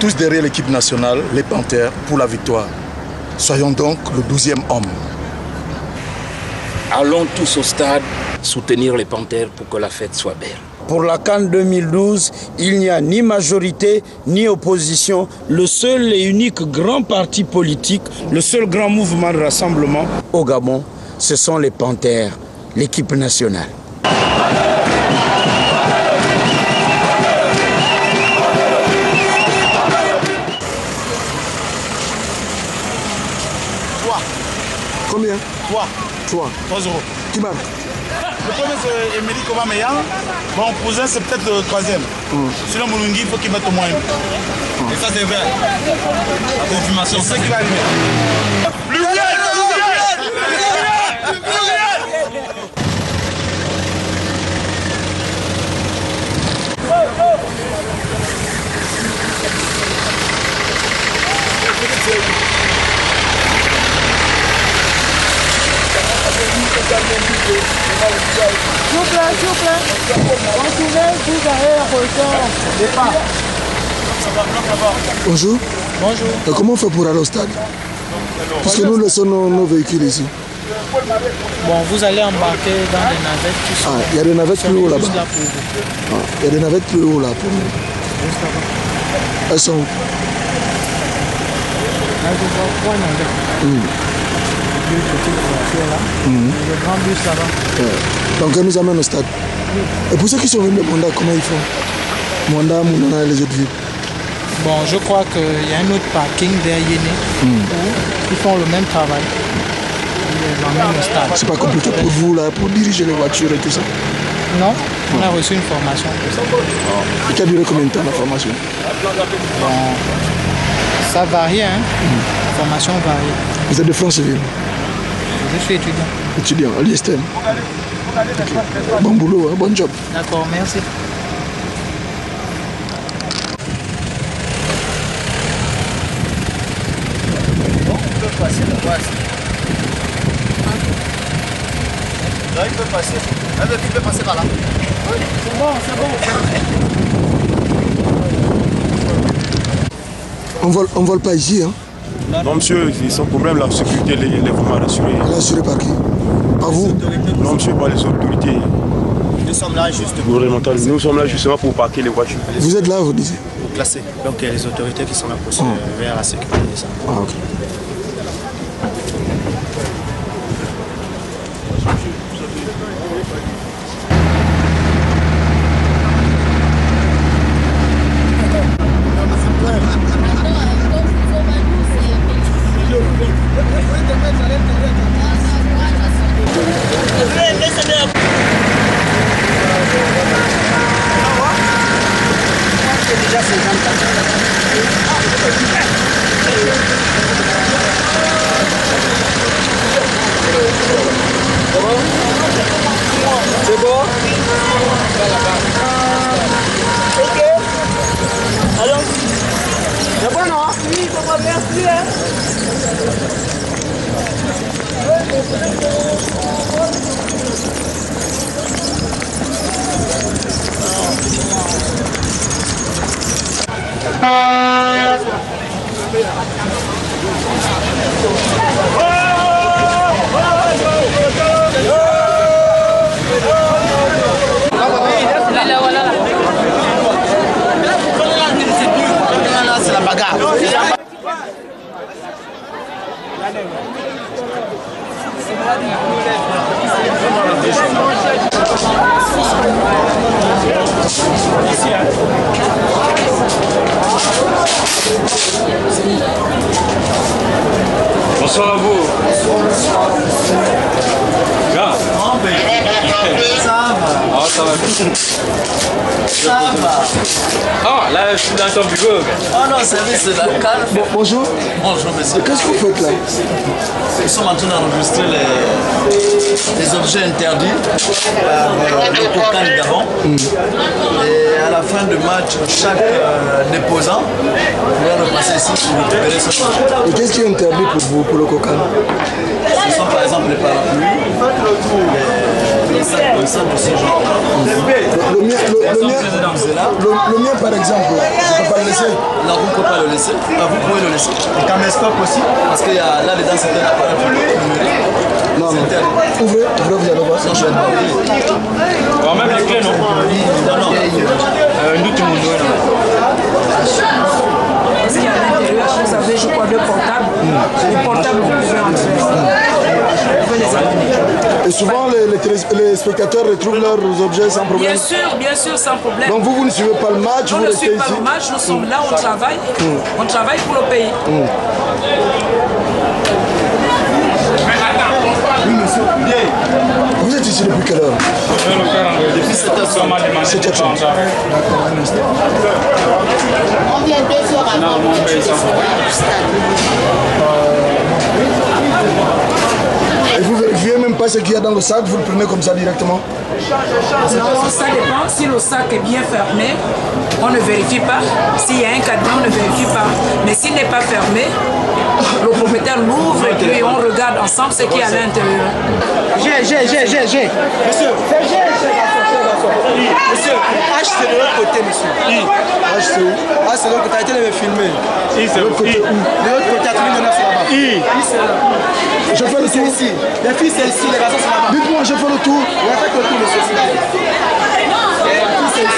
tous derrière l'équipe nationale, les Panthères, pour la victoire. Soyons donc le 12e homme. Allons tous au stade soutenir les Panthères pour que la fête soit belle. Pour la CAN 2012, il n'y a ni majorité ni opposition. Le seul et unique grand parti politique, le seul grand mouvement de rassemblement au Gabon, ce sont les Panthères, l'équipe nationale. Combien? 3. 3. 3 euros. Qui marque? Le premier c'est Emery Kobameyan. Mon cousin c'est peut-être le troisième. Sinon Moulungi il faut qu'il mette au moins une. Et ça c'est vrai. La confirmation. C'est ce qui va arriver. S'il vous plaît. Continuez, vous avez la position départ. Bonjour. Bonjour. Et comment on fait pour aller au stade? Puisque nous laissons nos véhicules ici. Bon, vous allez embarquer dans des navettes qui sont... Ah, il y a des navettes plus haut là-bas. Là pour vous. Ah, il y a des navettes plus haut là pour nous. Juste là-bas. Elles sont où? Là, je vois 3 navettes. Deux petites voitures là. Le grand bus là-bas. Donc elle nous amène au stade. Et pour ceux qui sont venus de Monda, comment ils font? Monda, Mounana et les autres villes. Bon, je crois qu'il y a un autre parking derrière Yéné où ils font le même travail. Ils les emmènent au stade. C'est pas compliqué pour vous là, pour diriger les voitures et tout ça? Non, on a reçu une formation. Et qui a duré combien de temps la formation? Bon, ça varie, hein. Formation varie. Vous êtes de France-Ville? Je suis étudiant. Étudiant à l'ISTM. Bon boulot, hein, bon job. D'accord, merci. Là, il peut passer. Il peut passer par là. C'est bon, c'est bon. On vole pas ici, hein? Non monsieur, sans problème, la sécurité elle est vraiment rassurée. Elle est assurée par qui? Par vous? Non monsieur, par les autorités Nous sommes là juste gouvernementales. Nous sommes là justement pour parquer les voitures. Vous êtes là, vous disiez? pour classer. Donc il y a les autorités qui sont là pour vers la sécurité. Ça. Ah, ok. C'est bon? Ok. Allons. C'est bon, non? Oui, c'est bon, merci. C'est la bagarre. Bonsoir à vous. Bien. Ça va. Ah, ça va. Ça va. Ah, là, je suis dans ton bureau. Oh non, c'est la calme. Bonjour. Bonjour, monsieur. Qu'est-ce que vous faites là? Nous sommes en train d'enregistrer les objets interdits par le Cocan du Gabon. Et à la fin du match, chaque déposant pourra repasser ici pour récupérer son objet. Et qu'est-ce qui est interdit pour vous, pour le cocan? Ce sont par exemple les parapluies, les Le simple aussi, genre. Le mien, par exemple, je ne peux pas le laisser. Là, vous ne pouvez pas le laisser. Ah, vous pouvez le laisser. Le caméscope aussi. Parce qu'il y a là-dedans, c'est un appareil numérique. Non, non. Ouvrez, vous allez voir. Non, je vais pas ouvrir. Même les clés, non? Non, non. Parce qu'à l'intérieur, vous avez, je crois, 2 portables. Les portables, vous pouvez entrer. Vous pouvez les amener. Et souvent, les spectateurs retrouvent leurs objets sans problème. Bien sûr, sans problème. Donc vous ne suivez pas le match, On vous ne restez suit pas ici. le match, nous sommes là, on travaille. On travaille pour le pays. Oui, monsieur. Vous êtes ici depuis quelle heure? Depuis 7h30. 7h30. On vient 2 heures avant le stade. Et vous ne vérifiez même pas ce qu'il y a dans le sac, vous le prenez comme ça directement? Non, ça dépend. Si le sac est bien fermé, on ne vérifie pas. S'il y a un cadenas, on ne vérifie pas. Mais s'il n'est pas fermé, le propriétaire l'ouvre et puis on regarde ensemble ce qu'il y a à l'intérieur. Monsieur, H c'est de l'autre côté, monsieur. H c'est où? Ah, c'est de l'autre côté, elle est filmée. De l'autre côté où? De l'autre côté, à tout le monde c'est là-bas. Je fais le tour. Ici. Les filles, c'est ici, les garçons, c'est là-bas. Dites-moi, je fais le tour. On va faire le tour, monsieur. Les filles, c'est ici.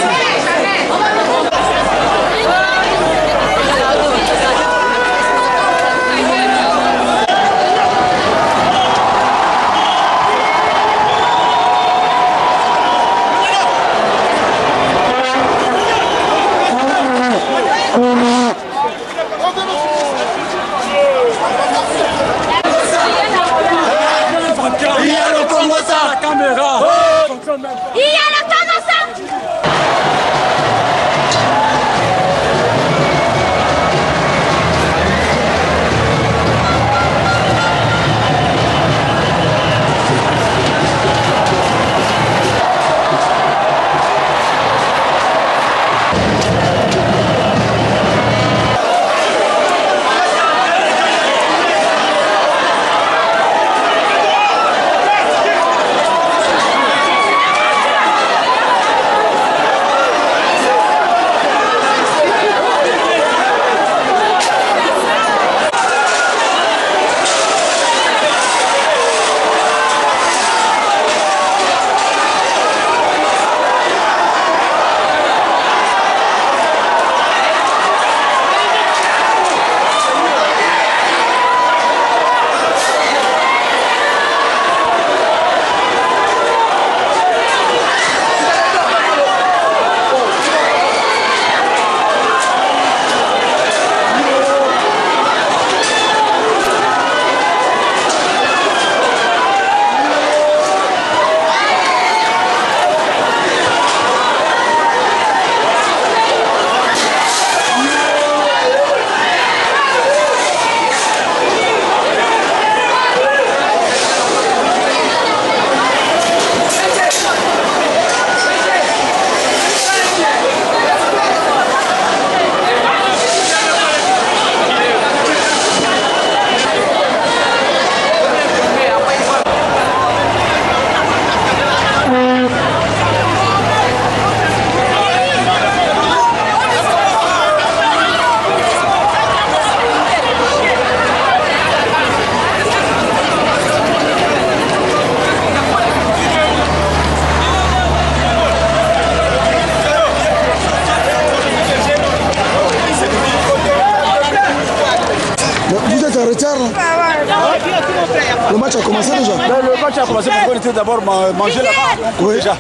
Le match a commencé déjà? Le match a commencé parce qu'on était d'abord manger là-bas. Oui. Déjà.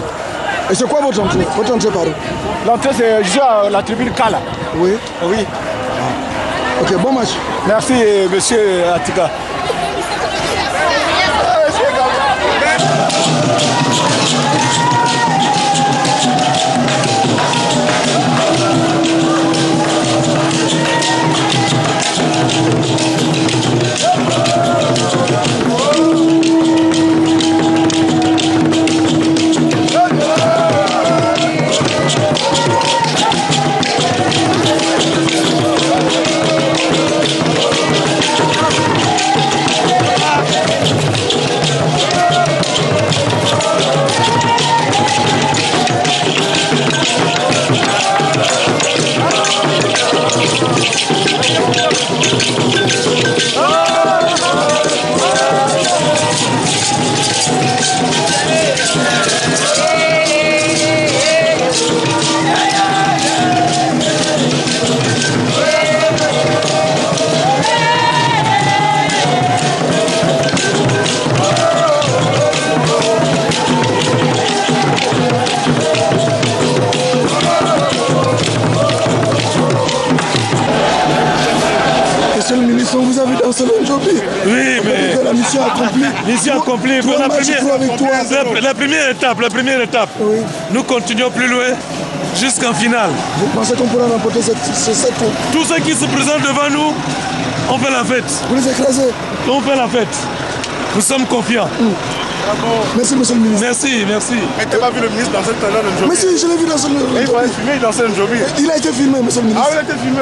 Et c'est quoi votre entrée? Votre entrée par où? L'entrée c'est juste à la tribune Kala. Oui. Oui. Ok, bon match. Merci monsieur Atika. Monsieur le ministre, on vous a vu dans ce Njobi. Oui, mais... La mission accomplie. Mission accomplie. Pour la première étape. Oui. Nous continuons plus loin jusqu'en finale. Vous pensez qu'on pourra remporter cette tour? Tous ceux qui se présentent devant nous, on fait la fête. Vous les écrasez? On fait la fête. Nous sommes confiants. Merci, monsieur le ministre. Merci, merci. Mais tu n'as pas vu le ministre danser tout à l'heure Njobi? Mais si, je l'ai vu dans ce Njobi. Il fallait filmer, il dansait Njobi. Il a été filmé, monsieur le ministre. Ah, il a été filmé.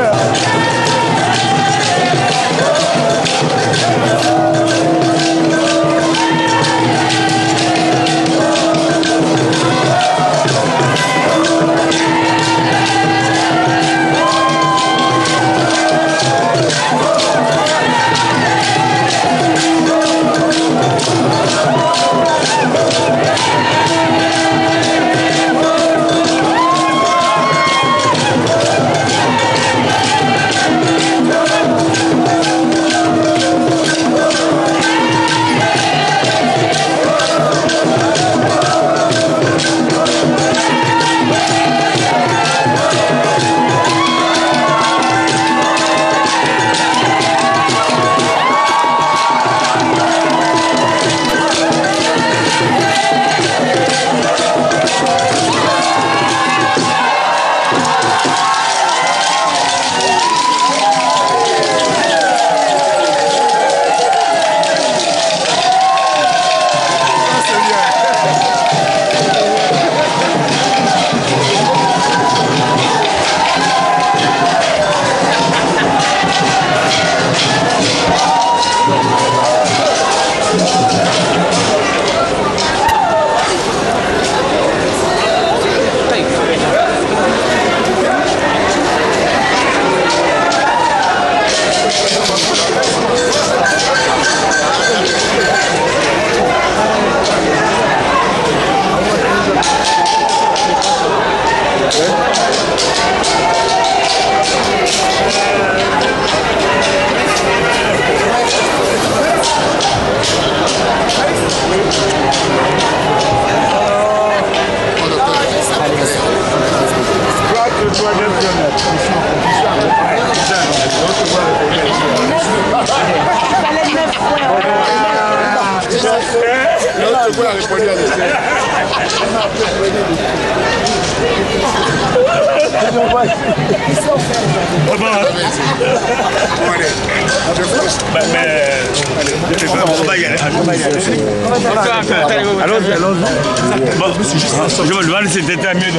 Je me demande si c'était mieux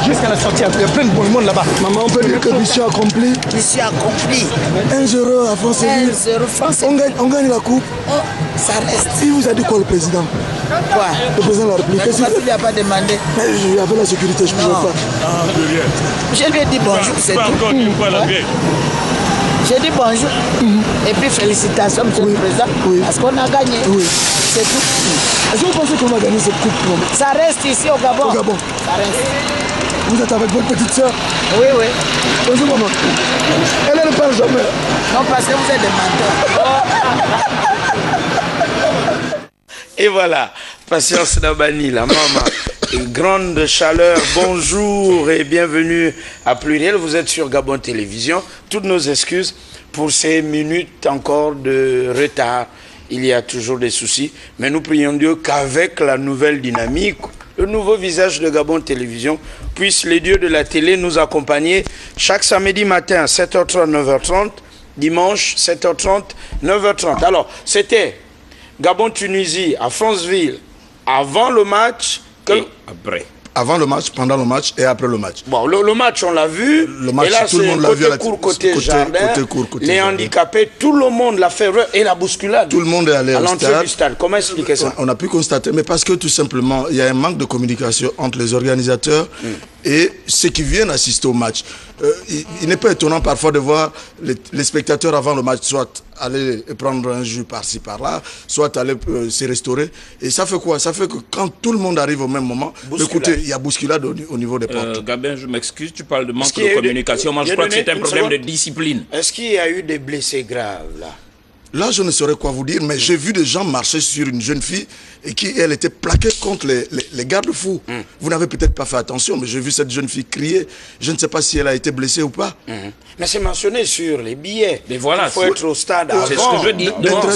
jusqu'à la sortie, il y a plein de bon monde là-bas. Maman, on peut dire que mission accomplie. Mission accomplie. 1-0 à France-Ville. 1-0 France-Ville. On gagne la coupe. Oh, ça reste. Il vous a dit quoi le président? Quoi? Le président de la République. Il n'a pas demandé. Il y avait la sécurité, je ne pouvais pas. Je lui ai dit bonjour, c'est tout. J'ai dit bonjour. Et puis félicitations, monsieur le président. Parce qu'on a gagné. C'est tout. Est-ce que vous pensez qu'on va gagner cette coupe? Ça reste ici au Gabon. Au Gabon. Ça reste. Vous êtes avec votre petite soeur? Oui, oui. Bonjour maman. Elle ne parle jamais. Non, parce que vous êtes des menteurs. Et voilà, Patience Nabani, la maman. Une grande chaleur, bonjour et bienvenue à Pluriel. Vous êtes sur Gabon Télévision. Toutes nos excuses pour ces minutes encore de retard. Il y a toujours des soucis, mais nous prions Dieu qu'avec la nouvelle dynamique, le nouveau visage de Gabon Télévision, puisse les dieux de la télé nous accompagner chaque samedi matin à 7h30, 9h30, dimanche 7h30, 9h30. Alors, c'était Gabon-Tunisie à Franceville avant le match. Et après. avant le match, pendant le match et après le match. Bon, le match, on l'a vu. Le match, et là, tout le monde l'a vu. Côté jardin, les handicapés, tout le monde l'a fait et la bousculade. Tout le monde est allé à l'entrée du stade. Comment expliquer ça? On a pu constater, mais parce que tout simplement, il y a un manque de communication entre les organisateurs et ceux qui viennent assister au match. Il n'est pas étonnant parfois de voir les spectateurs avant le match, soit aller prendre un jus par-ci par-là, soit aller se restaurer. Et ça fait quoi? Ça fait que quand tout le monde arrive au même moment, écoutez, il y a bousculade au niveau des portes. Gabin, je m'excuse, tu parles de manque de communication. Moi, je crois que c'est un problème de discipline. Est-ce qu'il y a eu des blessés graves là? Là, je ne saurais quoi vous dire, mais j'ai vu des gens marcher sur une jeune fille et elle était plaquée contre les garde-fous. Vous n'avez peut-être pas fait attention, mais j'ai vu cette jeune fille crier. Je ne sais pas si elle a été blessée ou pas. Mais c'est mentionné sur les billets. Mais voilà, il faut être au stade avant. C'est ce que je dis.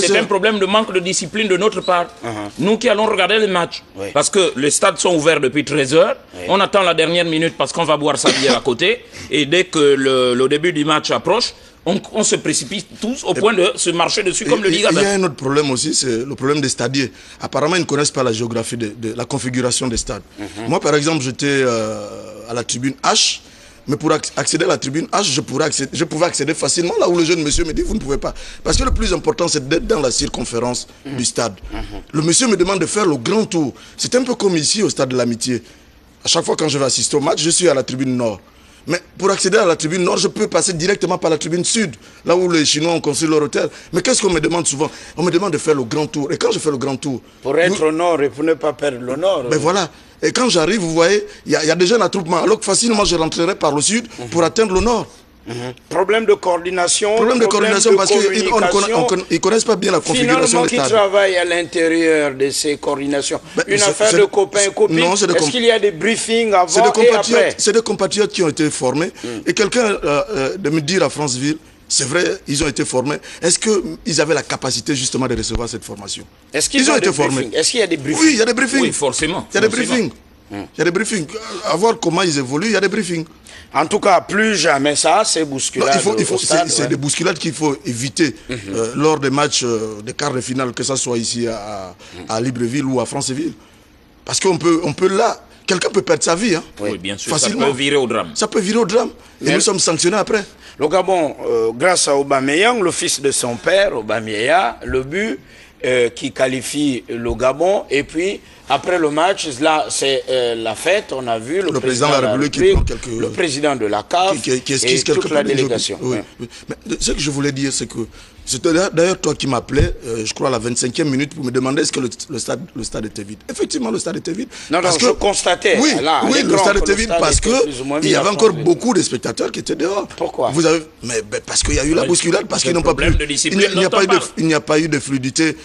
C'est un problème de manque de discipline de notre part. Nous qui allons regarder les matchs. Parce que les stades sont ouverts depuis 13 h. On attend la dernière minute parce qu'on va boire sa bière à côté. Et dès que le début du match approche, on se précipite tous au point de se marcher dessus comme le dit Gabin. Il y a un autre problème aussi, c'est le problème des stadiers. Apparemment, ils ne connaissent pas la géographie de la configuration des stades. Moi, par exemple, j'étais à la tribune H, mais pour accéder à la tribune H, je pouvais accéder facilement là où le jeune monsieur me dit, vous ne pouvez pas. Parce que le plus important, c'est d'être dans la circonférence du stade. Le monsieur me demande de faire le grand tour. C'est un peu comme ici au stade de l'Amitié. À chaque fois quand je vais assister au match, je suis à la tribune Nord. Mais pour accéder à la tribune Nord, je peux passer directement par la tribune Sud, là où les Chinois ont construit leur hôtel. Mais qu'est-ce qu'on me demande souvent? On me demande de faire le grand tour. Et quand je fais le grand tour... Pour être au Nord et pour ne pas perdre le Nord. Ben voilà. Et quand j'arrive, vous voyez, il y a déjà un attroupement. Alors que facilement, je rentrerai par le Sud pour atteindre le Nord. Problème de coordination. Problème de coordination parce qu'ils ne connaissent pas bien la configuration des stades. Qui travaille à l'intérieur de ces coordinations? Une affaire de copains et copines? Est-ce qu'il y a des briefings avant et après? C'est des compatriotes qui ont été formés. Et quelqu'un de me dire à Franceville, c'est vrai, ils ont été formés. Est-ce qu'ils avaient la capacité justement de recevoir cette formation? Est-ce qu'ils ont été formés? Est-ce qu'il y a des briefings? Oui, il y a des briefings. Oui, forcément. Il y a des briefings. Il y a des briefings. À voir comment ils évoluent, il y a des briefings. En tout cas, plus jamais ça, c'est bousculade. C'est des bousculades qu'il faut éviter lors des matchs des quarts de finale, que ce soit ici à Libreville ou à Franceville. Parce qu'on peut là, quelqu'un peut perdre sa vie. Hein, oui, bien sûr, facilement. Ça peut virer au drame. Ça peut virer au drame. Et nous sommes sanctionnés après. Le Gabon, grâce à Aubameyang, le fils de son père, Aubameyang, le but qui qualifie le Gabon, et puis après le match, là c'est la fête, on a vu le président de la République qui prend le président de la CAF qui esquisse et toute la délégation. Oui. Mais ce que je voulais dire, c'est que c'était d'ailleurs toi qui m'appelais, je crois à la 25e minute, pour me demander est-ce que le stade était vide. Effectivement, le stade était vide. Non, je constatais. Oui, le stade était vide parce qu'il y avait encore beaucoup de spectateurs qui étaient dehors. Pourquoi? Mais parce qu'il y a eu la bousculade, parce qu'ils n'ont pas pu. Il n'y a pas eu de fluidité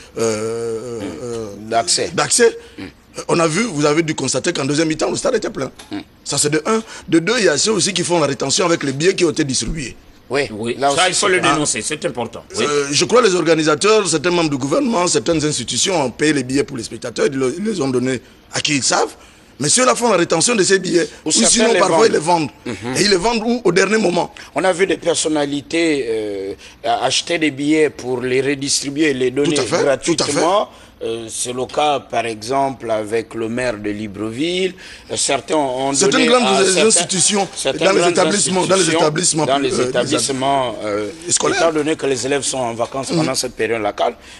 d'accès. On a vu, vous avez dû constater qu'en deuxième mi-temps, le stade était plein. Ça, c'est de un. De deux, il y a ceux aussi qui font la rétention avec les billets qui ont été distribués. Oui, là ça, il faut le dénoncer, c'est important. Oui. Je crois que les organisateurs, certains membres du gouvernement, certaines institutions ont payé les billets pour les spectateurs, ils les ont donnés à qui ils savent. Mais ceux-là font la rétention de ces billets. Ou sinon, parfois, ils les vendent. Et ils les vendent au dernier moment. On a vu des personnalités acheter des billets pour les redistribuer et les donner gratuitement. C'est le cas, par exemple, avec le maire de Libreville. Certains ont donné grandes institutions, dans les établissements scolaires, étant donné que les élèves sont en vacances pendant cette période-là.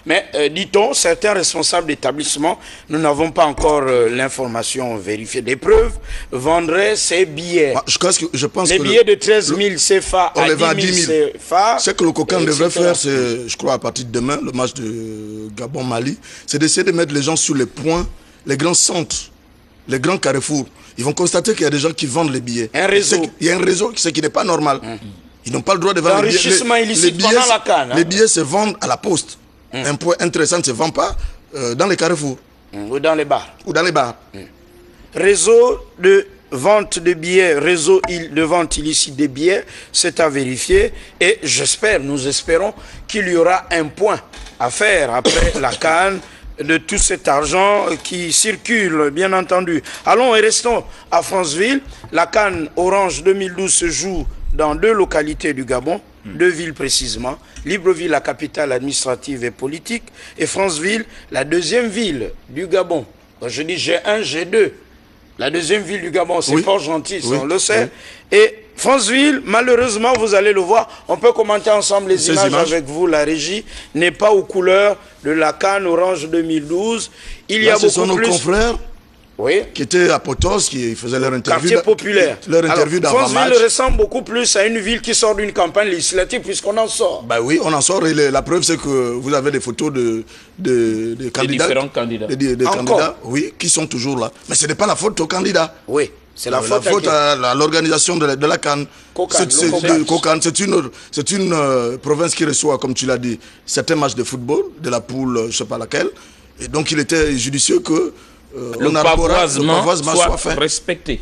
Mais, dit-on, certains responsables d'établissements, nous n'avons pas encore l'information vérifiée des preuves, vendraient ces billets. Je pense les billets de 13 000 CFA à 10 000 CFA. Ce que le COCAN devrait faire, c'est, je crois, à partir de demain, le match de Gabon-Mali, c'est d'essayer de mettre les gens sur les points, les grands centres, les grands carrefours. Ils vont constater qu'il y a des gens qui vendent les billets. Un réseau. Il y a un réseau, ce qui n'est pas normal. Ils n'ont pas le droit de vendre les billets. L'enrichissement illicite pendant la CAN. Les billets se vendent à la poste. Un point intéressant ne se vend pas dans les carrefours. Ou dans les bars. Réseau de vente de billets, réseau de vente illicite des billets, c'est à vérifier. Et nous espérons qu'il y aura un point à faire après la CAN de tout cet argent qui circule, bien entendu. Allons et restons à Franceville. La CAN Orange 2012 se joue dans 2 localités du Gabon, 2 villes précisément. Libreville, la capitale administrative et politique, et Franceville, la 2e ville du Gabon. Je dis G1, G2. La deuxième ville du Gabon, c'est Port-Gentil, on le sait. Oui. Et Franceville, malheureusement, vous allez le voir, on peut commenter ensemble les images avec vous. La régie n'est pas aux couleurs de la CAN Orange 2012. Il y a beaucoup plus... Ce sont nos confrères qui étaient à Potos, qui faisaient leur interview. Quartier populaire. Leur interview d'avant-match. Franceville ressemble beaucoup plus à une ville qui sort d'une campagne législative, puisqu'on en sort. Bah oui, on en sort. Et la preuve, c'est que vous avez des photos de candidats. Différents candidats. Des candidats, oui, qui sont toujours là. Mais ce n'est pas la faute aux candidats. Oui. C'est la faute à l'organisation de la CAN. C'est une province qui reçoit, comme tu l'as dit, certains matchs de football, de la poule, je ne sais pas laquelle. Et donc, il était judicieux que le pavoisement soit respecté.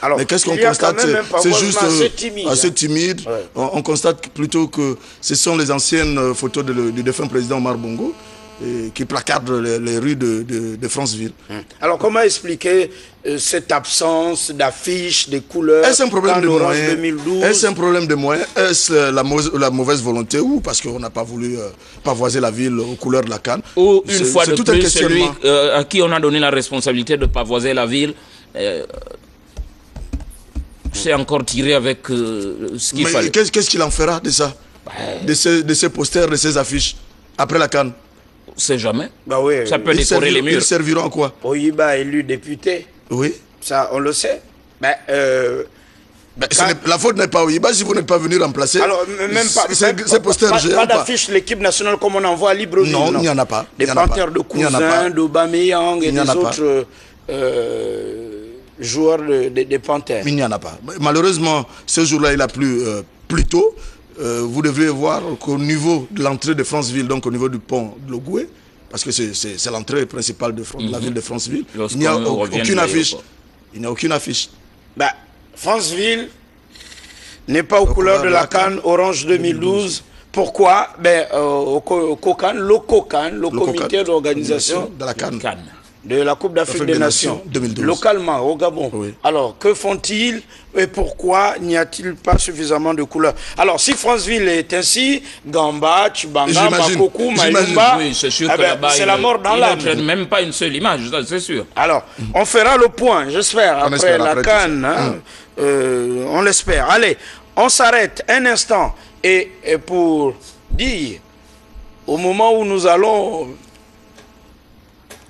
Alors, mais qu'est-ce qu'on constate? C'est juste assez timide. Ouais. On constate plutôt que ce sont les anciennes photos du défunt président Omar Bongo qui placardent les rues de Franceville. Alors, comment expliquer cette absence d'affiches, de couleurs? Est-ce un problème de moyens? 2012? Est-ce un problème de moyens? Est-ce la mauvaise volonté ou parce qu'on n'a pas voulu pavoiser la ville aux couleurs de la CAN? Ou une fois de plus, celui à qui on a donné la responsabilité de pavoiser la ville c'est encore tiré avec ce qu'il fallait. Qu'est-ce qu'il en fera de ça? De ces posters, de ces affiches après la CAN? On ne sait jamais. Bah oui, ça peut décorer les murs. Ils serviront à quoi? Oyiba élu député. Oui. Ça, on le sait. La faute n'est pas Oyiba si vous n'êtes pas venu remplacer. Alors, même pas. Ces posters géants. Pas d'affiche l'équipe nationale comme on envoie à Libreville. Non, il n'y en a pas. Des Panthères de Cousin, d'Aubameyang et des autres joueurs des Panthères. Il n'y en a pas. Malheureusement, ce jour-là, il a plu plus tôt. Vous devez voir qu'au niveau de l'entrée de Franceville, donc au niveau du pont de Logoué, parce que c'est l'entrée principale de la ville de Franceville, il n'y a aucune affiche. Il n'y a aucune affiche. Franceville n'est pas aux couleurs de la CAN Orange 2012. Pourquoi? Au COCAN, le comité d'organisation de la CAN. De la Coupe d'Afrique des Nations 2012. Localement, au Gabon. Oui. Alors, que font-ils et pourquoi n'y a-t-il pas suffisamment de couleurs? Alors, si Franceville est ainsi, Gamba, Tchibanga, Makokou, Mayumba, oui, c'est sûr que c'est la mort dans l'âme. Il n'y a même pas une seule image, c'est sûr. Alors, on fera le point, j'espère, après la CAN. Hein, on l'espère. Allez, on s'arrête un instant et pour dire, au moment où nous allons...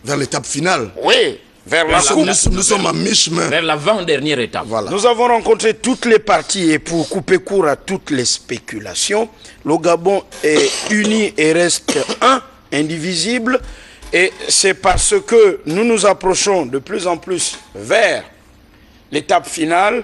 vers l'étape finale. Oui, vers la coupe. Nous sommes à mi-chemin. Vers l'avant-dernière étape. Voilà. Nous avons rencontré toutes les parties et pour couper court à toutes les spéculations, le Gabon est uni et reste un, indivisible. Et c'est parce que nous nous approchons de plus en plus vers l'étape finale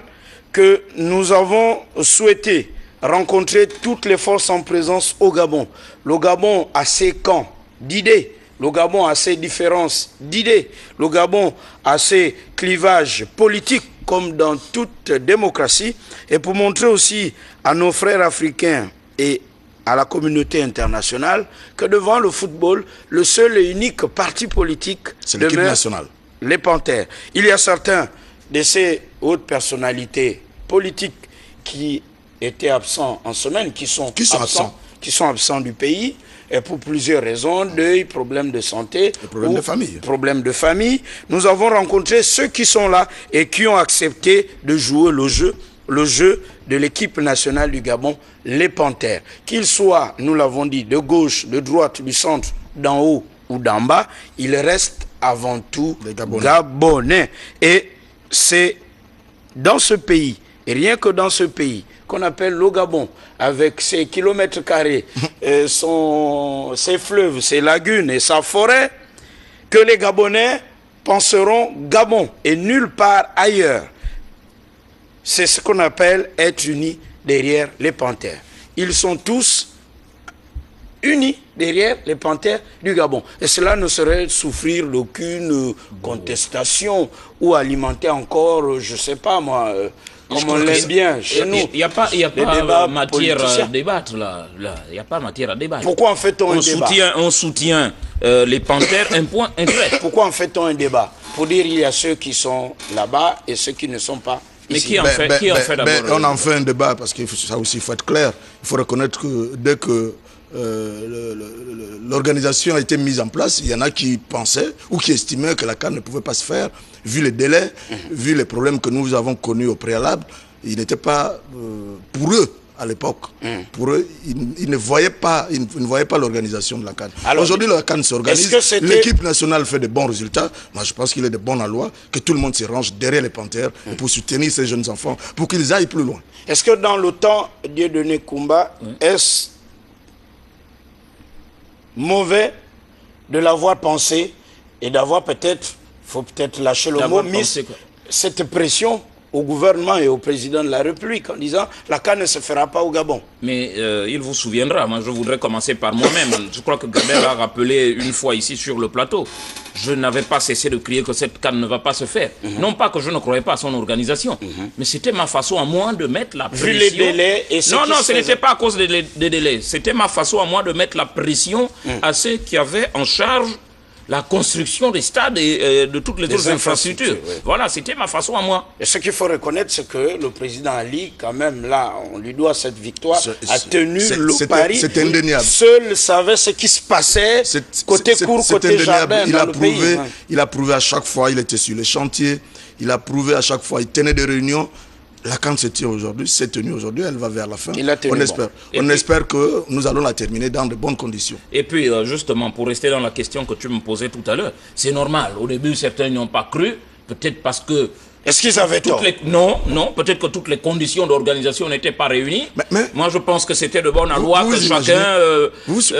que nous avons souhaité rencontrer toutes les forces en présence au Gabon. Le Gabon a ses camps d'idées. Le Gabon a ses différences d'idées. Le Gabon a ses clivages politiques comme dans toute démocratie. Et pour montrer aussi à nos frères africains et à la communauté internationale que devant le football, le seul et unique parti politique c'est l'équipe nationale. Les Panthères. Il y a certains de ces hautes personnalités politiques qui étaient absents en semaine, qui sont absents du pays. Et pour plusieurs raisons, deuil, problèmes de santé, problèmes de famille. Nous avons rencontré ceux qui sont là et qui ont accepté de jouer le jeu de l'équipe nationale du Gabon, les Panthères. Qu'ils soient, nous l'avons dit, de gauche, de droite, du centre, d'en haut ou d'en bas, ils restent avant tout Gabonais. Et c'est dans ce pays, et rien que dans ce pays, qu'on appelle le Gabon, avec ses kilomètres carrés, ses fleuves, ses lagunes et sa forêt, que les Gabonais penseront Gabon et nulle part ailleurs. C'est ce qu'on appelle être unis derrière les Panthères. Ils sont tous unis derrière les Panthères du Gabon. Et cela ne saurait souffrir d'aucune contestation ou alimenter encore, je ne sais pas moi... comme on l'aime bien chez nous. Il n'y a pas matière à débattre là. Il n'y a pas matière à débattre. Pourquoi en fait-on un débat? On soutient les Panthères, un point, un trait. Pourquoi en fait-on un débat? Pour dire il y a ceux qui sont là-bas et ceux qui ne sont pas ici. Mais qui en fait d'abord? On en fait un débat parce que ça aussi, il faut être clair. Il faut reconnaître que dès que l'organisation a été mise en place, il y en a qui pensaient ou qui estimaient que la CAN ne pouvait pas se faire, vu les délais, vu les problèmes que nous avons connus au préalable. Il n'était pas, pour eux, à l'époque, pour eux, ils ne voyaient pas l'organisation de la CAN. Aujourd'hui, la CAN s'organise, l'équipe nationale fait de bons résultats. Moi, je pense qu'il est de bon aloi que tout le monde se range derrière les Panthères pour soutenir ces jeunes enfants, pour qu'ils aillent plus loin. Est-ce que dans le temps, Dieudonné Koumba, est-ce mauvais de l'avoir pensé et d'avoir peut-être, il faut peut-être lâcher le mot, mis cette pression au gouvernement et au président de la République en disant la CAN ne se fera pas au Gabon. Mais il vous souviendra, moi je voudrais commencer par moi-même. Je crois que Gabel a rappelé une fois ici sur le plateau. Je n'avais pas cessé de crier que cette CAN ne va pas se faire. Non pas que je ne croyais pas à son organisation, mais c'était ma façon à moi de mettre la pression. Vu les délais et non, ce n'était pas à cause des délais. C'était ma façon à moi de mettre la pression à ceux qui avaient en charge la construction des stades et de toutes les autres infrastructures. Oui. Voilà, c'était ma façon à moi. Et ce qu'il faut reconnaître, c'est que le président Ali, quand même, là, on lui doit cette victoire, a tenu le pari. C'est indéniable. Seul savait ce qui se passait, côté cour, côté jardin, dans le pays. Il a prouvé à chaque fois, il était sur les chantiers, il a prouvé à chaque fois, il tenait des réunions. La CAN se tient aujourd'hui, s'est tenue aujourd'hui, elle va vers la fin. On espère que nous allons la terminer dans de bonnes conditions. Et puis, justement, pour rester dans la question que tu me posais tout à l'heure, c'est normal. Au début, certains n'y ont pas cru, peut-être parce que... Est-ce qu'ils avaient tort? Non, peut-être que toutes les conditions d'organisation n'étaient pas réunies. Mais moi, je pense que c'était de bonne loi que chacun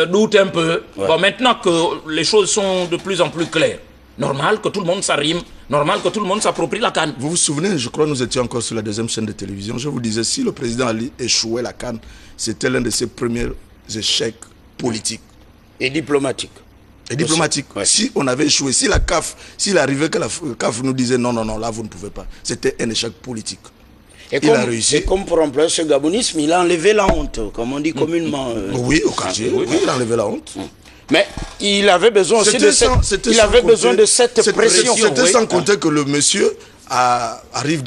doute un peu. Ouais. Bon, maintenant que les choses sont de plus en plus claires, normal que tout le monde s'arrime, normal que tout le monde s'approprie la CAN. Vous vous souvenez, je crois que nous étions encore sur la deuxième chaîne de télévision, je vous disais, si le président Ali échouait la CAN, c'était l'un de ses premiers échecs politiques. Et diplomatiques. Et diplomatique. Ouais. Si on avait échoué, si la CAF, s'il arrivait que la CAF nous disait non, là vous ne pouvez pas, c'était un échec politique. Et il a réussi. Et comme pour employer ce gabonisme, il a enlevé la honte, comme on dit communément. Oui, au quartier, oui, il a enlevé la honte. Mais il avait besoin aussi de cette, pression. C'était sans compter que le monsieur arrive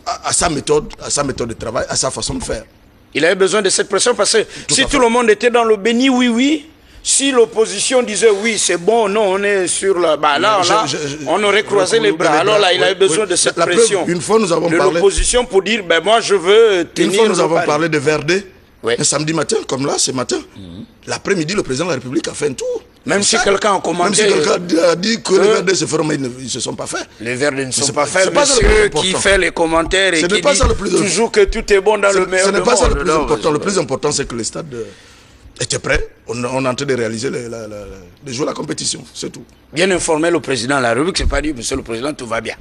à sa méthode de travail, à sa façon de faire. Il avait besoin de cette pression parce que si tout le monde était dans le béni, oui, si l'opposition disait oui, c'est bon, non, on est sur la... Bah là, on aurait croisé les bras. Alors là, il avait besoin de cette pression. Une fois, nous avons parlé de l'opposition pour dire, ben moi, je veux tenir... Une fois, nous avons parlé de Verdé. Un samedi matin, comme là, ce matin. L'après-midi, le président de la République a fait un tour. Même si quelqu'un a commenté... Même si quelqu'un a dit que les Verdés se feront, mais ils ne se sont pas faits. Les Verdés ne sont pas faits. Monsieur qui fait les commentaires et qui dit toujours que tout est bon dans le meilleur du monde. Ce n'est pas ça le plus important. Le plus important, c'est que le stade était prêt. On est en train de réaliser, de jouer la compétition. C'est tout. Bien informer le président de la République, c'est pas dire, monsieur le président, tout va bien.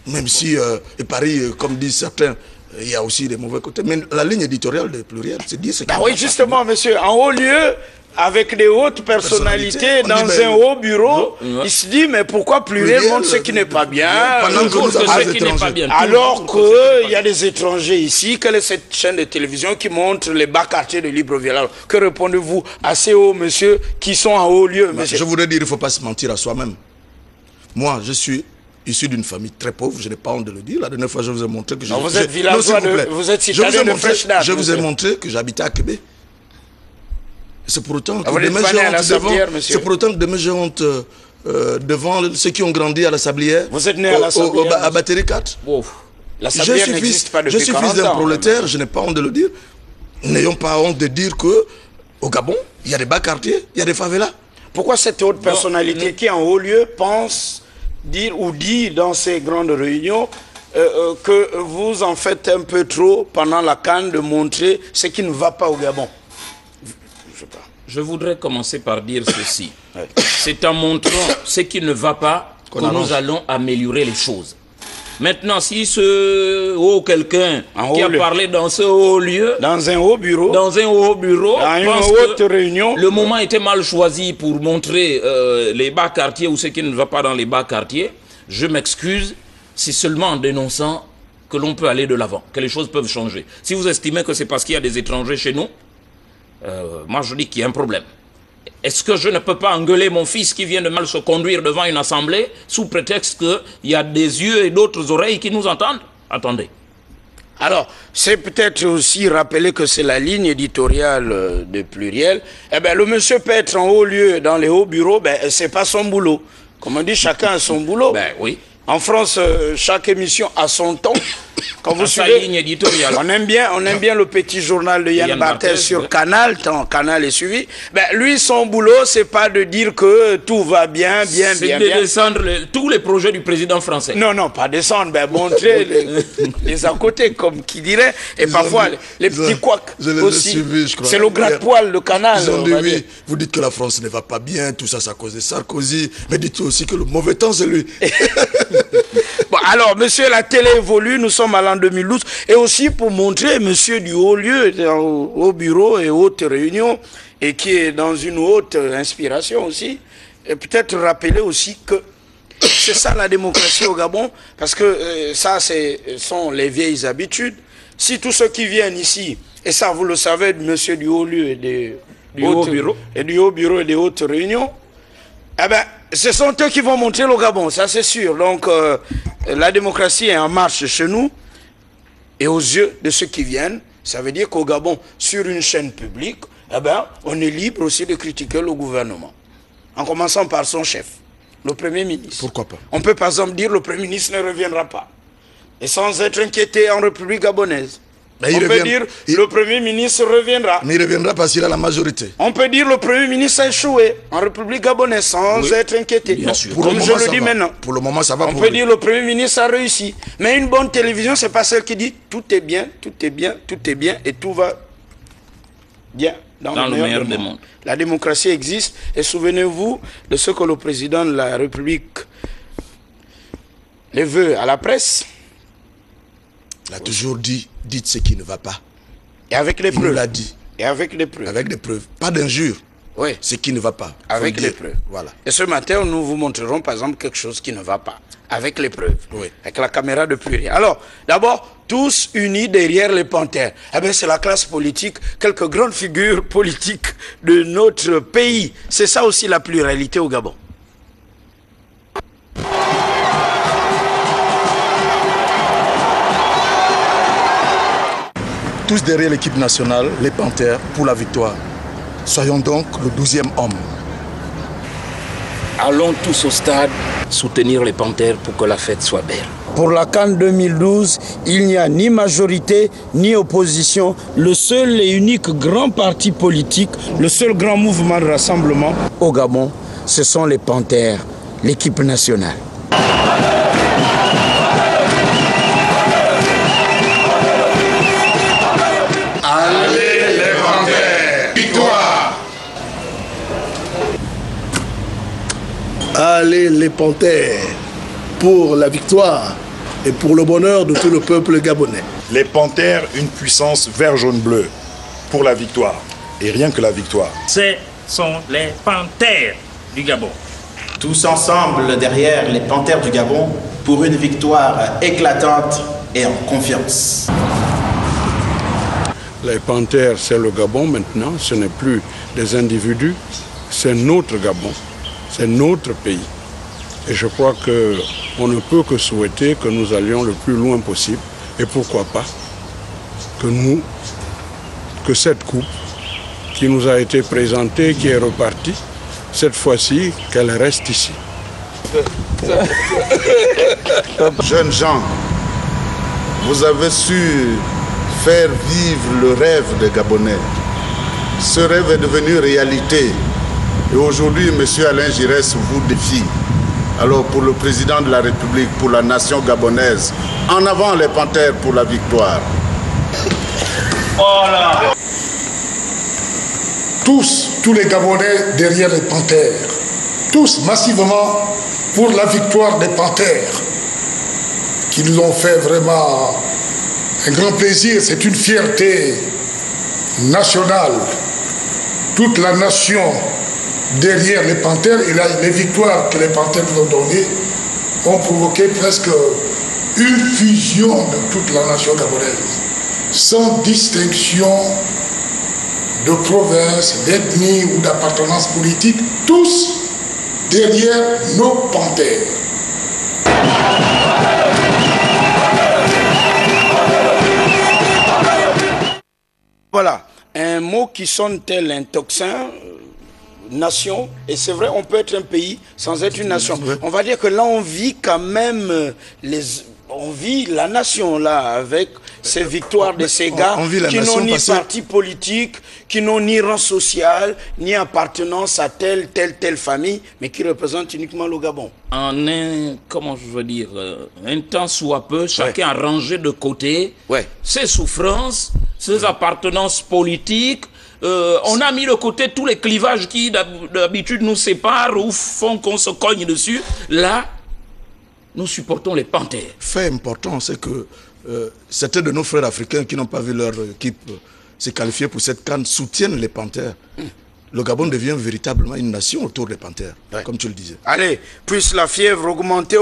Même si, et Paris, comme disent certains, il y a aussi des mauvais côtés. Mais la ligne éditoriale de Pluriel, c'est dire ce qu'il oui, justement, monsieur, en haut lieu, avec des hautes personnalités dans un haut bureau, il se dit, mais pourquoi Pluriel montre ce qui n'est pas bien, alors qu'il y a des étrangers ici? Quelle est cette chaîne de télévision qui montre les bas quartiers de Libreville? Alors, que répondez-vous à ces hauts monsieur qui sont en haut lieu, monsieur? Je voudrais dire, il ne faut pas se mentir à soi-même. Moi, je suis issu d'une famille très pauvre, je n'ai pas honte de le dire. La dernière fois, je vous ai montré que vous êtes villageois, vous êtes citadin de Freshnad. Je vous ai montré que j'habitais à Québec. C'est pour autant que demain j'ai honte devant ceux qui ont grandi à la Sablière. Vous êtes né à la Sablière à Batterie 4. La Sablière n'existe pas depuis 40 ans. Je suis fils d'un prolétaire, je n'ai pas honte de le dire. N'ayons pas honte de dire qu'au Gabon, il y a des bas quartiers, il y a des favelas. Pourquoi cette haute personnalité qui est en haut lieu pense dire ou dit dans ces grandes réunions que vous en faites un peu trop pendant la CAN de montrer ce qui ne va pas au Gabon? Je voudrais commencer par dire ceci. C'est en montrant ce qui ne va pas que nous allons améliorer les choses. Maintenant, si ce haut quelqu'un qui a parlé dans ce haut lieu, dans un haut bureau, dans une haute réunion, le moment était mal choisi pour montrer les bas quartiers ou ce qui ne va pas dans les bas quartiers, je m'excuse, c'est seulement en dénonçant que l'on peut aller de l'avant, que les choses peuvent changer. Si vous estimez que c'est parce qu'il y a des étrangers chez nous, moi je dis qu'il y a un problème. Est-ce que je ne peux pas engueuler mon fils qui vient de mal se conduire devant une assemblée sous prétexte qu'il y a des yeux et d'autres oreilles qui nous entendent? Attendez. Alors, c'est peut-être aussi rappeler que c'est la ligne éditoriale de Pluriel. Eh bien, le monsieur peut être en haut lieu, dans les hauts bureaux, ben, c'est pas son boulot. Comme on dit, chacun a son boulot. Ben oui. En France, chaque émission a son temps. Quand vous sa suivez, ligne éditoriale. on aime bien le petit journal de Yann Barthès sur ouais. Canal, tant Canal est suivi. Ben, lui, son boulot, c'est pas de dire que tout va bien. C'est de descendre tous les projets du président français. Non, non, pas descendre, ben montrer les à côté, comme qui dirait. Et parfois, les petits couacs aussi. C'est le gratte-poil de Canal. Ils ont dit, oui, vous dites que la France ne va pas bien, tout ça, c'est à cause de Sarkozy. Mais dites aussi que le mauvais temps, c'est lui. Bon, alors, monsieur, la télé évolue, nous sommes à l'an 2012, et aussi pour montrer, monsieur du haut lieu, au bureau et haute réunion, et qui est dans une haute inspiration aussi, et peut-être rappeler aussi que c'est ça la démocratie au Gabon, parce que ça, sont les vieilles habitudes. Si tous ceux qui viennent ici, et ça vous le savez, monsieur du haut lieu et du haut bureau et des hautes réunions, eh ben, ce sont eux qui vont montrer le Gabon, ça c'est sûr. Donc, la démocratie est en marche chez nous. Et aux yeux de ceux qui viennent, ça veut dire qu'au Gabon, sur une chaîne publique, eh ben, on est libre aussi de critiquer le gouvernement. En commençant par son chef, le Premier ministre. Pourquoi pas? On peut par exemple dire que le Premier ministre ne reviendra pas. Et sans être inquiété en République gabonaise. On peut dire le Premier ministre reviendra. Mais il reviendra parce qu'il a la majorité. On peut dire le Premier ministre a échoué en République gabonaise sans être inquiété. Bien sûr. Comme je le dis maintenant. Pour le moment, ça va. On peut dire le Premier ministre a réussi. Mais une bonne télévision, c'est pas celle qui dit tout est bien, tout est bien, tout est bien et tout va bien dans le meilleur des mondes. La démocratie existe et souvenez-vous de ce que le président de la République les veut à la presse. Il a toujours dit, dites ce qui ne va pas. Et avec les preuves. Il nous l'a dit. Et avec des preuves. Avec des preuves. Pas d'injures. Oui. Ce qui ne va pas. Avec les preuves. Voilà. Et ce matin, nous vous montrerons par exemple quelque chose qui ne va pas. Avec les preuves. Oui. Avec la caméra de Pluriel. Alors, d'abord, tous unis derrière les panthères. Eh bien, c'est la classe politique, quelques grandes figures politiques de notre pays. C'est ça aussi la pluralité au Gabon. Tous derrière l'équipe nationale, les Panthères, pour la victoire. Soyons donc le 12e homme. Allons tous au stade soutenir les Panthères pour que la fête soit belle. Pour la CAN 2012, il n'y a ni majorité ni opposition. Le seul et unique grand parti politique, le seul grand mouvement de rassemblement au Gabon, ce sont les Panthères, l'équipe nationale. Allez les Panthères! Victoire! Allez les Panthères! Pour la victoire et pour le bonheur de tout le peuple gabonais. Les Panthères, une puissance vert, jaune, bleu. Pour la victoire. Et rien que la victoire. Ce sont les Panthères du Gabon. Tous ensemble derrière les Panthères du Gabon pour une victoire éclatante et en confiance. Les Panthères, c'est le Gabon maintenant, ce n'est plus des individus, c'est notre Gabon, c'est notre pays. Et je crois qu'on ne peut que souhaiter que nous allions le plus loin possible. Et pourquoi pas que cette coupe qui nous a été présentée, qui est repartie, cette fois-ci, qu'elle reste ici. Jeunes gens, vous avez su faire vivre le rêve des Gabonais. Ce rêve est devenu réalité. Et aujourd'hui, M. Alain Giresse vous défie. Alors pour le président de la République, pour la nation gabonaise, en avant les Panthères pour la victoire. Voilà. Tous les Gabonais derrière les Panthères. Tous massivement pour la victoire des Panthères. Qui nous ont fait vraiment un grand plaisir. C'est une fierté nationale. Toute la nation derrière les Panthères et les victoires que les Panthères nous ont données ont provoqué presque une fusion de toute la nation gabonaise, sans distinction de province, d'ethnie ou d'appartenance politique, tous derrière nos Panthères. Voilà, un mot qui sonne tel un tocsin, nation, et c'est vrai, on peut être un pays sans être une nation. On va dire que là, on vit quand même on vit la nation là avec ces victoires de ces gars qui n'ont ni parti politique, qui n'ont ni rang social, ni appartenance à telle famille, mais qui représentent uniquement le Gabon. En un, comment je veux dire, un temps soit peu, chacun a rangé de côté ses souffrances, ses appartenances politiques. On a mis de côté tous les clivages qui d'habitude nous séparent ou font qu'on se cogne dessus. Là, nous supportons les panthères. Fait important, c'est que certains de nos frères africains qui n'ont pas vu leur équipe se qualifier pour cette CAN soutiennent les panthères. Le Gabon devient véritablement une nation autour des panthères, comme tu le disais. Allez, puisse la fièvre augmenter.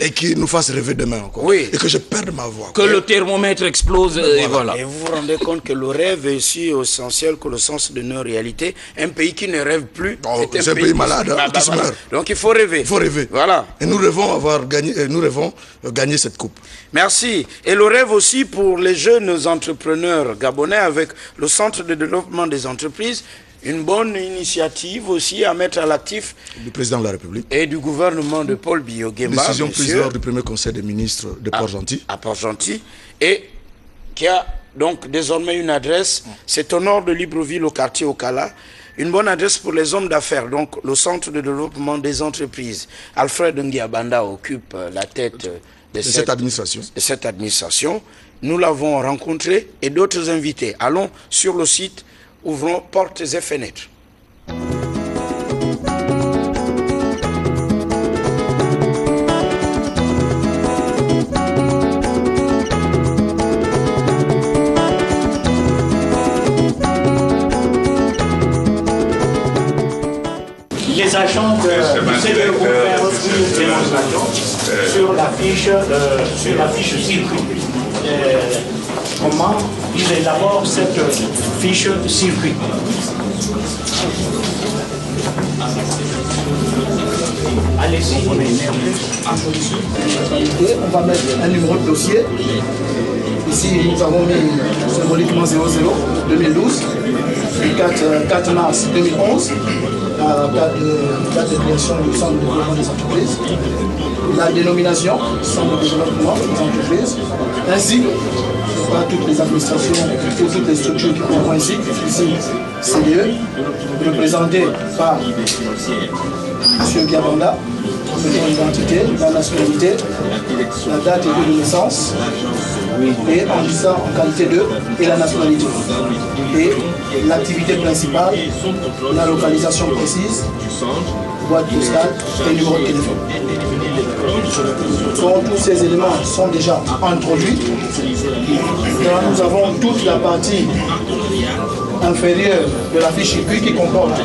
Et qu'il nous fasse rêver demain encore. Oui. Et que je perde ma voix. Que le thermomètre explose, et voilà. Et vous vous rendez compte que le rêve est aussi essentiel que le sens de nos réalités. Un pays qui ne rêve plus est un pays malade, qui se meurt. Donc il faut rêver. Il faut rêver. Voilà. Et nous rêvons gagner cette coupe. Merci. Et le rêve aussi pour les jeunes entrepreneurs gabonais avec le Centre de développement des entreprises. Une bonne initiative aussi à mettre à l'actif du président de la République et du gouvernement de Paul Biya-Nguema. Décision prise lors du premier conseil des ministres de Port-Gentil. À Port-Gentil. Et qui a donc désormais une adresse. C'est au nord de Libreville, au quartier Okala. Une bonne adresse pour les hommes d'affaires. Donc le Centre de développement des entreprises. Alfred Nguiabanda occupe la tête de cette administration. Nous l'avons rencontré et d'autres invités. Allons sur le site. Ouvrons portes et fenêtres. Les agents de CDE vont faire une démonstration sur la fiche circuit. Comment ils élaborent cette fiche circuit. Allez-y. On va mettre un numéro de dossier. Ici, nous avons mis symboliquement 00 2012, le 4 mars 2011, la date de création du Centre de développement des entreprises. La dénomination, Centre de développement des entreprises, ainsi par toutes les administrations et toutes les structures qui comprennent ici CDE, représenté par M. Nguiabanda, l'identité, la nationalité, la date et lieu de naissance, et en disant en qualité de et la nationalité. Et l'activité principale, la localisation précise, boîte postale et numéro de téléphone. Donc, tous ces éléments sont déjà introduits. Là, nous avons toute la partie inférieure de la fiche circuit qui comporte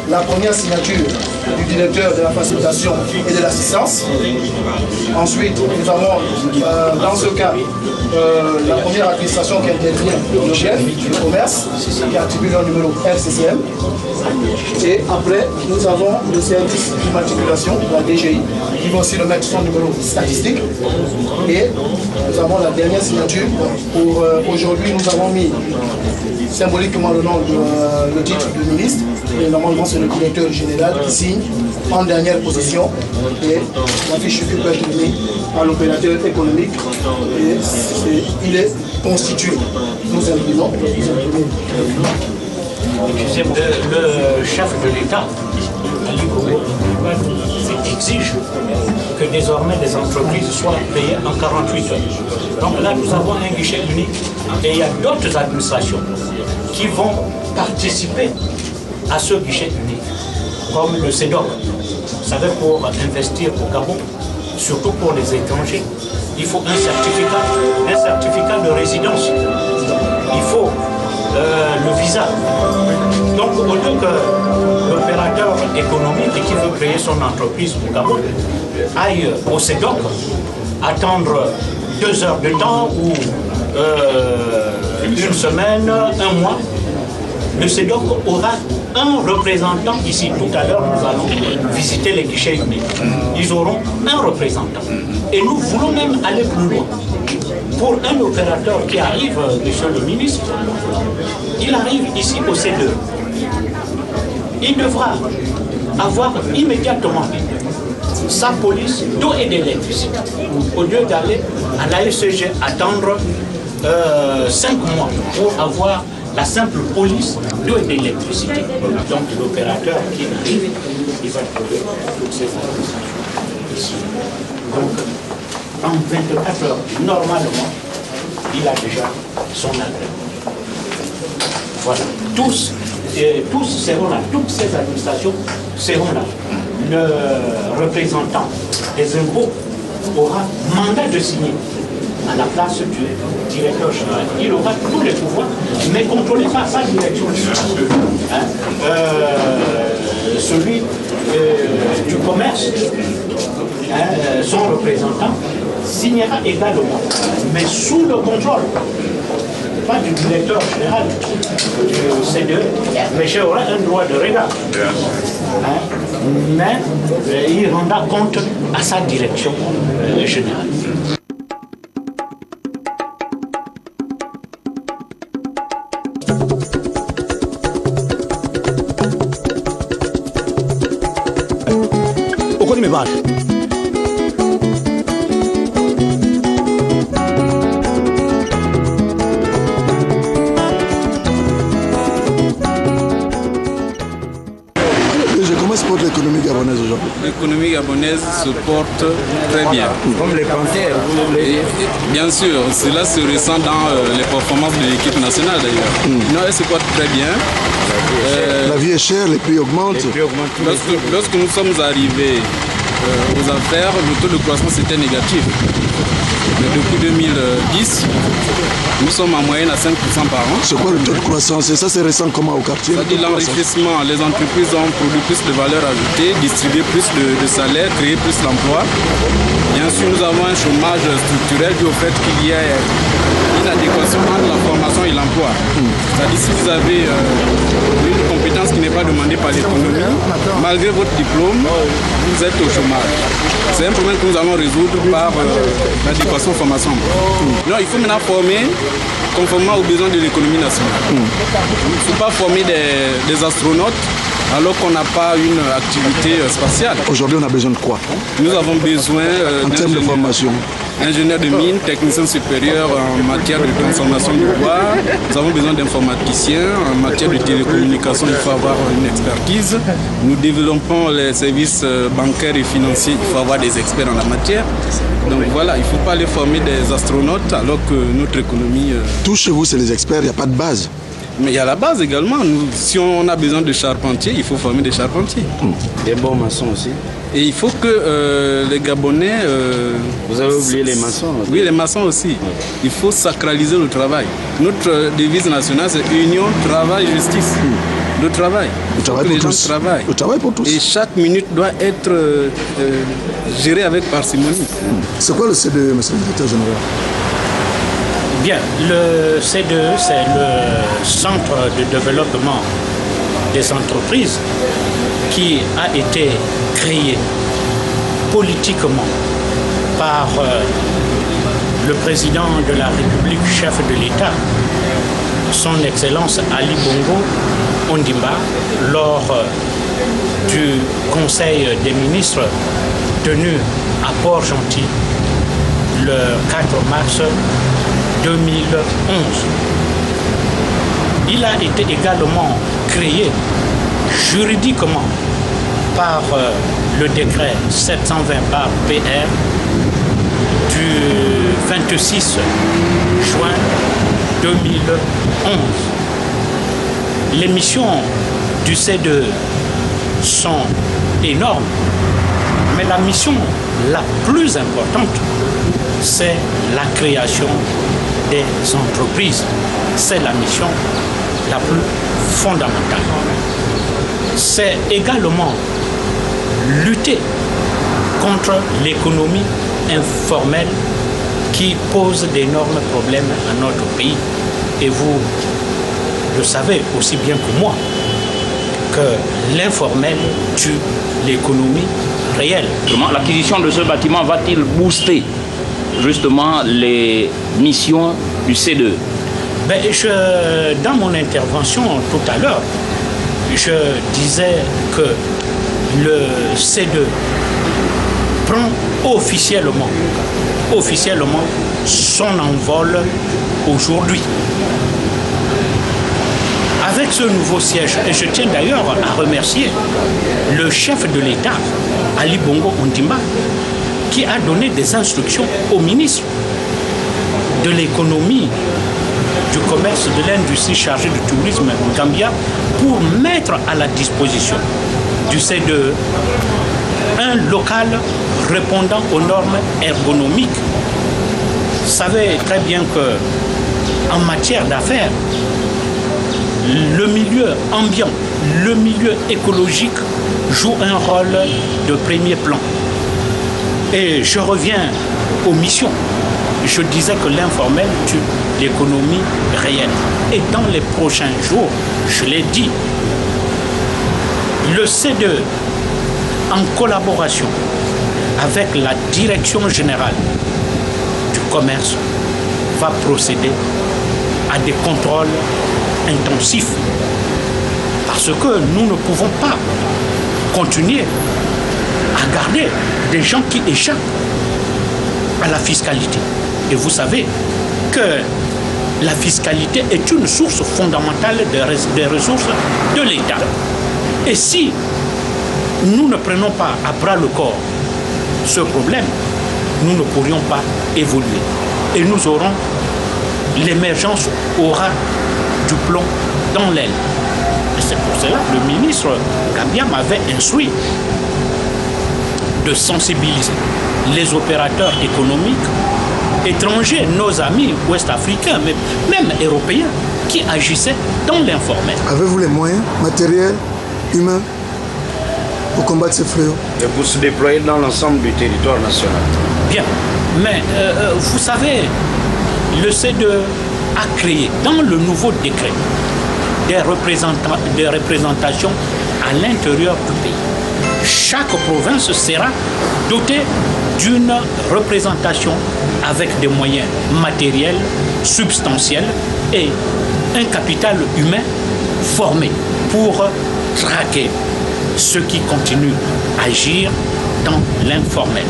la première signature du directeur de la facilitation et de l'assistance. Ensuite, nous avons dans ce cas la première administration qui intervient, le chef du commerce, qui attribue leur numéro RCCM. Et après, nous avons le service d'immatriculation, la DGI, qui va aussi remettre son numéro statistique. Et nous avons la dernière signature. Pour aujourd'hui, nous avons mis symboliquement le nom le titre du ministre. Et normalement, c'est le directeur général qui signe en dernière position. Et la fiche peut être donnée à l'opérateur économique. Et il est constitué. Nous imprimons. Le chef de l'État, Ali Bongo, exige que désormais les entreprises soient payées en 48 heures. Donc là, nous avons un guichet unique et il y a d'autres administrations qui vont participer à ce guichet unique, comme le CEDOC. Vous savez, pour investir au Gabon, surtout pour les étrangers, il faut un certificat de résidence. Il faut le visa. Donc, au lieu que l'opérateur économique qui veut créer son entreprise au Gabon aille au CEDOC, attendre 2 heures de temps ou une semaine, un mois, le CEDOC aura un représentant ici. Tout à l'heure, nous allons visiter les guichets uniques. Ils auront un représentant. Et nous voulons même aller plus loin. pour un opérateur qui arrive, monsieur le ministre, il arrive ici au C2. Il devra avoir immédiatement sa police d'eau et d'électricité, au lieu d'aller à l'ASG attendre 5 mois pour avoir la simple police d'eau et d'électricité. Donc l'opérateur qui arrive, il va trouver toutes ces administrations ici. Donc en 24 heures, normalement, il a déjà son agrément. Voilà, tous seront là, toutes ces administrations seront là. Le représentant des impôts aura mandat de signer à la place du directeur général. Il aura tous les pouvoirs, mais contrôlé par sa direction générale. Celui du commerce, son représentant, signera également, mais sous le contrôle, pas du directeur général du CDE, mais j'aurai un droit de regard. Mais il rendra compte à sa direction générale. Pourquoi tu me parles? Pour l'économie gabonaise aujourd'hui? L'économie gabonaise se porte très bien. Comme les panthères, vous voulez. Bien sûr, cela se ressent dans les performances de l'équipe nationale d'ailleurs. Non, elle se porte très bien. La vie est chère, les prix augmentent. Lorsque nous sommes arrivés aux affaires, le taux de croissance était négatif. Mais depuis 2010, nous sommes en moyenne à 5% par an. C'est quoi le taux de croissance? Et ça, c'est récent comment au quartier? C'est-à-dire l'enrichissement. Les entreprises ont produit plus de valeur ajoutée, distribué plus de salaires, créé plus d'emplois. Bien sûr, nous avons un chômage structurel dû au fait qu'il y a une adéquation entre la formation et l'emploi. C'est-à-dire si vous avez une compétence qui n'est pas demandée par l'économie, malgré votre diplôme, vous êtes au chômage. C'est un problème que nous allons résoudre par l'adéquation formation-emploi. Non, il faut maintenant former conformément aux besoins de l'économie nationale. Il ne faut pas former des astronautes alors qu'on n'a pas une activité spatiale. Aujourd'hui, on a besoin de quoi? Nous avons besoin en termes de formation. Ingénieur de mine, technicien supérieur en matière de transformation du bois. Nous avons besoin d'informaticiens. En matière de télécommunication, il faut avoir une expertise. Nous développons les services bancaires et financiers. Il faut avoir des experts en la matière. Donc voilà, il ne faut pas aller former des astronautes alors que notre économie... Tout chez vous, c'est les experts, il n'y a pas de base. Mais il y a la base également. Si on a besoin de charpentiers, il faut former des charpentiers. Des bons maçons aussi. Et il faut que les Gabonais... Vous avez oublié les maçons aussi. Oui, les maçons aussi. Il faut sacraliser le travail. Notre devise nationale, c'est union, travail, justice. Le travail. Le travail pour tous. Le travail pour tous. Et chaque minute doit être gérée avec parcimonie. C'est quoi le CDE, monsieur le directeur général? Bien, le CDE, c'est le Centre de développement des entreprises qui a été créé politiquement par le président de la République, chef de l'État, son Excellence Ali Bongo Ondimba, lors du Conseil des ministres tenu à Port-Gentil le 4 mars 2011. Il a été également créé juridiquement par le décret 720 par PR du 26 juin 2011. Les missions du CDE sont énormes, mais la mission la plus importante, c'est la création des entreprises. C'est la mission la plus fondamentale. C'est également lutter contre l'économie informelle qui pose d'énormes problèmes à notre pays. Et vous le savez aussi bien que moi que l'informel tue l'économie réelle. L'acquisition de ce bâtiment va-t-il booster justement les missions du C2? Ben, dans mon intervention tout à l'heure, je disais que le C2 prend officiellement son envol aujourd'hui. Avec ce nouveau siège, et je tiens d'ailleurs à remercier le chef de l'État, Ali Bongo Ondimba, qui a donné des instructions au ministre de l'économie, du commerce, de l'industrie chargé du tourisme Gambia pour mettre à la disposition du C2 un local répondant aux normes ergonomiques. Vous savez très bien que en matière d'affaires, le milieu ambiant, le milieu écologique joue un rôle de premier plan. Et je reviens aux missions. Je disais que l'informel tue l'économie réelle. Et dans les prochains jours, je l'ai dit, le C2, en collaboration avec la direction générale du commerce, va procéder à des contrôles intensifs. Parce que nous ne pouvons pas continuer à garder des gens qui échappent à la fiscalité. Et vous savez que la fiscalité est une source fondamentale des ressources de l'État. Et si nous ne prenons pas à bras le corps ce problème, nous ne pourrions pas évoluer. Et nous aurons, l'émergence aura du plomb dans l'aile. Et c'est pour cela que le ministre Gambia m'avait instruit de sensibiliser les opérateurs économiques étrangers, nos amis ouest-africains, mais même européens, qui agissaient dans l'informel. Avez-vous les moyens matériels, humains, pour combattre ces fléaux? Et pour se déployer dans l'ensemble du territoire national. Bien, mais vous savez, le C2 a créé dans le nouveau décret des représentations à l'intérieur du pays. Chaque province sera dotée d'une représentation avec des moyens matériels, substantiels et un capital humain formé pour traquer ceux qui continuent à agir dans l'informel.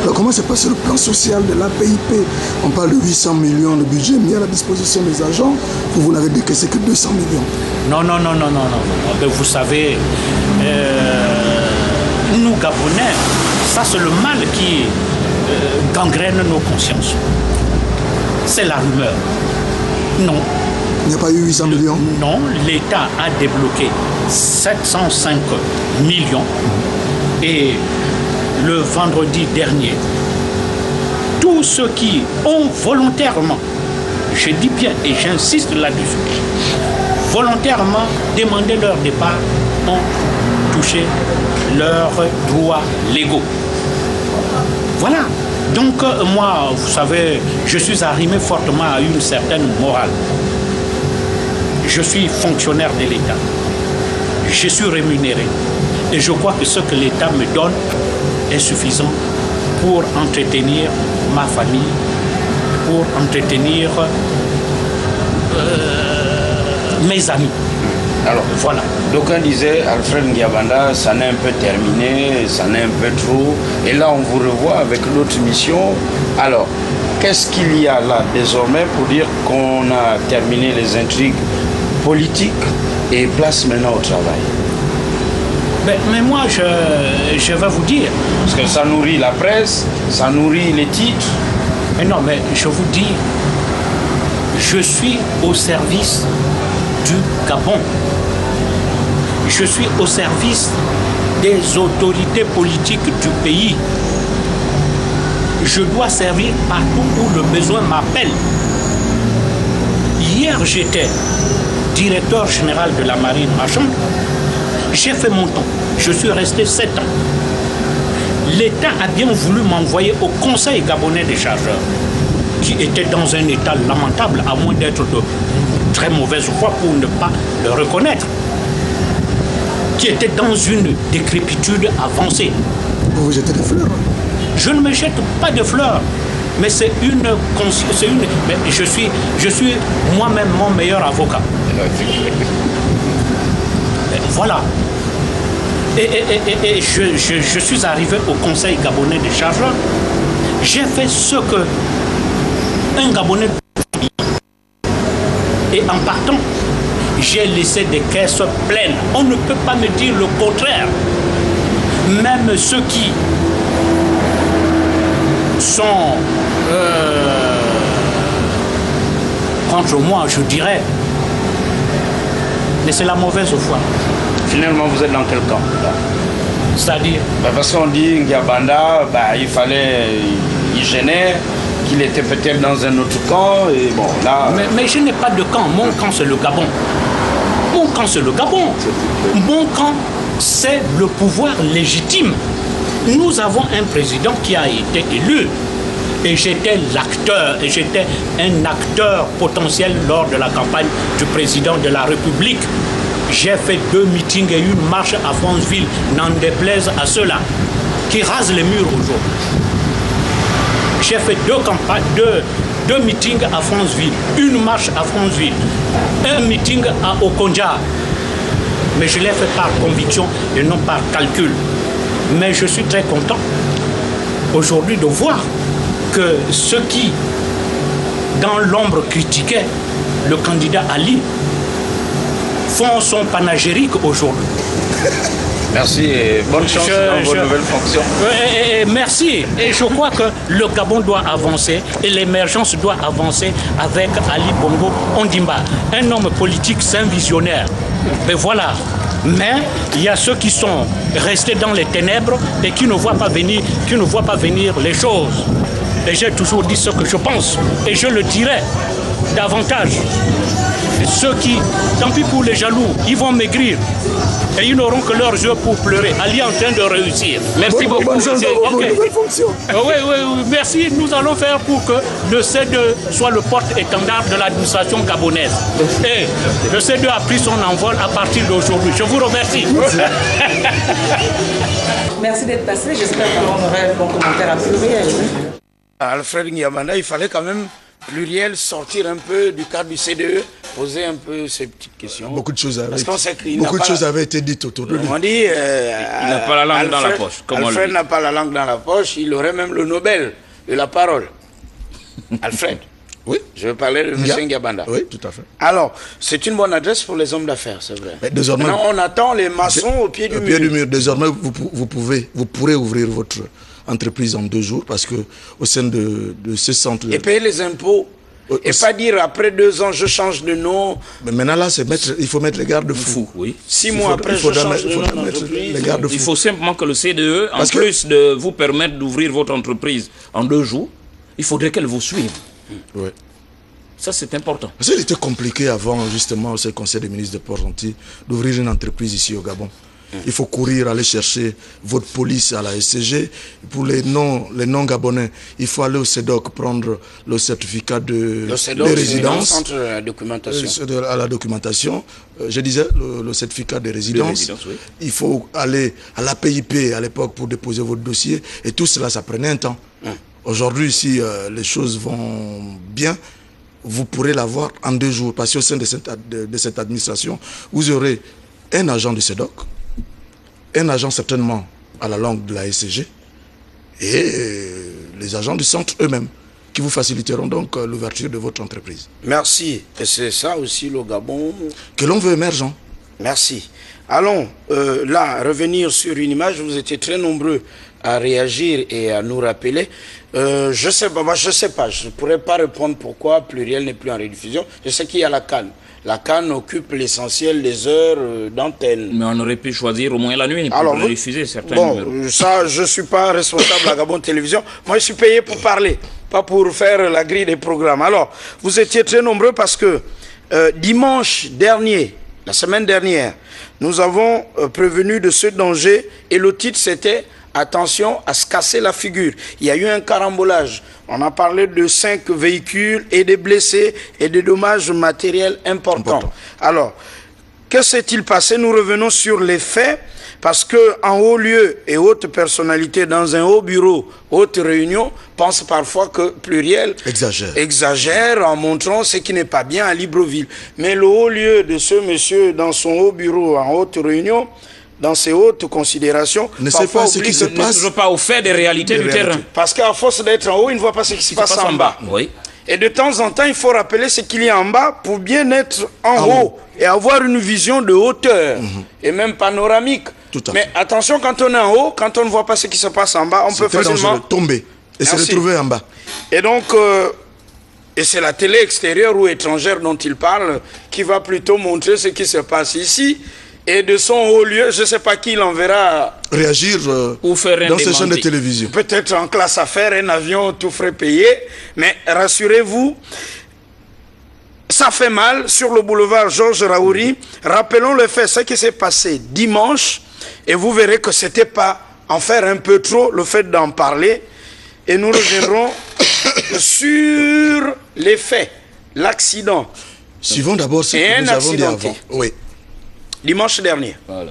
Alors comment se passe le plan social de l'APIP? On parle de 800 millions de budget mis à la disposition des agents. Vous n'avez décaissé que 200 millions. Non. Vous savez, nous Gabonais, ça c'est le mal qui gangrène nos consciences. C'est la rumeur. Non. Il n'y a pas eu 800 millions? Non, l'État a débloqué 705 millions. Et le vendredi dernier, tous ceux qui ont volontairement, je dis bien et j'insiste là-dessus, volontairement demandé leur départ ont touché leurs droits légaux. Voilà. Donc moi, vous savez, je suis arrimé fortement à une certaine morale. Je suis fonctionnaire de l'État. Je suis rémunéré. Et je crois que ce que l'État me donne est suffisant pour entretenir ma famille, pour entretenir mes amis. Alors, voilà. D'aucuns disaient, Alfred Ndiabanda, ça n'est un peu terminé, ça n'est un peu trop. Et là, on vous revoit avec l'autre mission. Alors, qu'est-ce qu'il y a là désormais pour dire qu'on a terminé les intrigues politiques et place maintenant au travail? Mais moi, je vais vous dire... Parce que ça nourrit la presse, ça nourrit les titres. Mais non, mais je vous dis, je suis au service du Gabon. Je suis au service des autorités politiques du pays. Je dois servir partout où le besoin m'appelle. Hier, j'étais directeur général de la marine marchande. J'ai fait mon temps. Je suis resté 7 ans. L'État a bien voulu m'envoyer au Conseil gabonais des chargeurs, qui était dans un état lamentable, à moins d'être de très mauvaise foi pour ne pas le reconnaître, qui était dans une décrépitude avancée. Vous vous jetez des fleurs? Je ne me jette pas de fleurs. Mais c'est une conscience, mais je suis moi-même mon meilleur avocat. Voilà. Et je suis arrivé au Conseil gabonais des chargeurs. J'ai fait ce que un Gabonais. Et en partant, j'ai laissé des caisses pleines. On ne peut pas me dire le contraire. Même ceux qui sont contre moi, je dirais, mais c'est la mauvaise foi. Finalement, vous êtes dans quel camp? C'est-à-dire parce qu'on dit Ngabanda, il fallait y gêner, qu'il était peut-être dans un autre camp, et bon, là... Mais je n'ai pas de camp. Mon camp, c'est le Gabon. Mon camp, c'est le Gabon. Mon camp, c'est le pouvoir légitime. Nous avons un président qui a été élu. Et j'étais l'acteur, et j'étais un acteur potentiel lors de la campagne du président de la République. J'ai fait 2 meetings et une marche à Franceville, n'en déplaise à ceux-là, qui rasent les murs aujourd'hui. J'ai fait 2 meetings à Franceville, une marche à Franceville, un meeting à Okonja. Mais je l'ai fait par conviction et non par calcul. Mais je suis très content aujourd'hui de voir que ceux qui, dans l'ombre, critiquaient le candidat Ali, font son panagérique aujourd'hui. Merci et bonne chance dans vos nouvelles fonctions. Merci. Et je crois que le Gabon doit avancer et l'émergence doit avancer avec Ali Bongo Ondimba. Un homme politique, c'est un visionnaire. Mais voilà. Mais il y a ceux qui sont restés dans les ténèbres et qui ne voient pas venir les choses. Et j'ai toujours dit ce que je pense. Et je le dirai davantage. Et ceux qui, tant pis pour les jaloux, ils vont maigrir. Et ils n'auront que leurs yeux pour pleurer. Ali est en train de réussir. Merci beaucoup. Bonne chance dans vos nouvelles fonctions. Oui, merci. Nous allons faire pour que le C2 soit le porte-étendard de l'administration gabonaise. Et le C2 a pris son envol à partir d'aujourd'hui. Je vous remercie. Merci d'être passé. J'espère qu'on aura un bon commentaire à pluriel. Alfred Ngabanda, il fallait quand même pluriel sortir un peu du cadre du CDE, poser un peu ces petites questions. Beaucoup de choses avaient été dites autour de lui. On dit, il n'a pas la langue dans la poche. Alfred n'a pas la langue dans la poche, il aurait même le Nobel de la parole. Alfred. Oui. Je veux parler de M. Ngabanda. Oui, tout à fait. Alors, c'est une bonne adresse pour les hommes d'affaires, c'est vrai. Mais désormais, maintenant, on attend les maçons au pied du mur. Désormais, vous pourrez ouvrir votre entreprise en 2 jours parce que au sein de ce centre... Et payer les impôts. Et pas dire après 2 ans je change de nom. Mais maintenant là, il faut mettre les garde-fous. Oui. 6 mois après je change de nom d'entreprise. Il faut simplement que le CDE, en plus de vous permettre d'ouvrir votre entreprise en 2 jours, il faudrait qu'elle vous suive. Oui. Ça, c'est important. Parce qu'il était compliqué avant, justement, au Conseil des ministres de Port-Gentil, d'ouvrir une entreprise ici au Gabon. Il faut courir, aller chercher votre police à la SCG. Pour les non-gabonais, il faut aller au CEDOC prendre le certificat de résidence. Centre de la documentation. À la documentation. Je disais le certificat de résidence. Oui. Il faut aller à la PIP à l'époque pour déposer votre dossier. Et tout cela, ça prenait un temps. Aujourd'hui, si les choses vont bien, vous pourrez l'avoir en 2 jours. Parce qu'au sein de cette administration, vous aurez un agent du CEDOC, un agent certainement à la langue de la SCG et les agents du centre eux-mêmes qui vous faciliteront donc l'ouverture de votre entreprise. Merci. Et c'est ça aussi le Gabon que l'on veut émergent. Merci. Allons là revenir sur une image. Vous étiez très nombreux à réagir et à nous rappeler. Je sais pas, je ne pourrais pas répondre pourquoi Pluriel n'est plus en rediffusion. Je sais qu'il y a la CAN. La CAN occupe l'essentiel des heures d'antenne. Mais on aurait pu choisir au moins la nuit pour rediffuser certains numéros. Ça, je ne suis pas responsable à Gabon Télévision. Moi, je suis payé pour parler, pas pour faire la grille des programmes. Alors, vous étiez très nombreux parce que dimanche dernier, la semaine dernière, nous avons prévenu de ce danger et le titre c'était « Attention à se casser la figure ». Il y a eu un carambolage. On a parlé de 5 véhicules et des blessés et des dommages matériels importants. Alors, que s'est-il passé? Nous revenons sur les faits, parce qu'en haut lieu et haute personnalité, dans un haut bureau, haute réunion, pense parfois que pluriel exagère en montrant ce qui n'est pas bien à Libreville. Mais le haut lieu de ce monsieur dans son haut bureau, en haute réunion, dans ses hautes considérations, ne sait pas ce qui se passe. Ne pas au fait des réalités du terrain. Parce qu'à force d'être en haut, il ne voit pas ce qui se passe en bas. Oui. Et de temps en temps, il faut rappeler ce qu'il y a en bas pour bien être en haut et avoir une vision de hauteur et même panoramique. Mais attention, quand on est en haut, quand on ne voit pas ce qui se passe en bas, on peut facilement tomber et se retrouver en bas. Et donc, et c'est la télé extérieure ou étrangère dont il parle qui va plutôt montrer ce qui se passe ici. Et de son haut lieu, je ne sais pas qui l'enverra réagir ou faire dans ces chaînes de télévision. Peut-être en classe affaires, un avion, tout frais payé. Mais rassurez-vous, ça fait mal sur le boulevard Georges Raouri. Rappelons le fait, ce qui s'est passé dimanche. Et vous verrez que ce n'était pas en faire un peu trop le fait d'en parler. Et nous reviendrons sur les faits, l'accident. Suivons d'abord ce que nous avons dit avant. Oui. Dimanche dernier. Voilà.